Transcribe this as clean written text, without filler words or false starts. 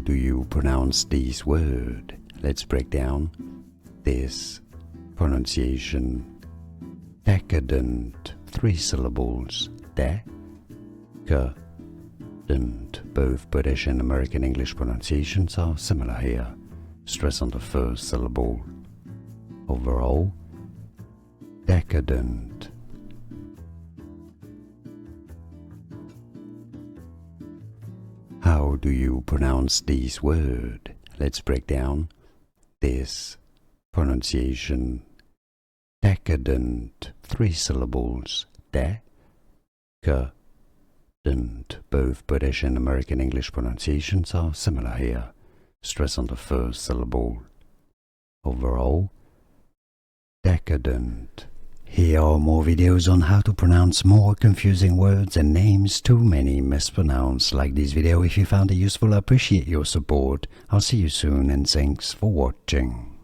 do you pronounce this word? Let's break down this pronunciation. Decadent, 3 syllables. Decadent. Both British and American English pronunciations are similar here. Stress on the first syllable. Overall, decadent. How do you pronounce this word? Let's break down this pronunciation. Decadent, 3 syllables. Decadent. Both British and American English pronunciations are similar here. Stress on the first syllable. Overall, decadent. Here are more videos on how to pronounce more confusing words and names too many mispronounced. Like this video if you found it useful. I appreciate your support. I'll see you soon and thanks for watching.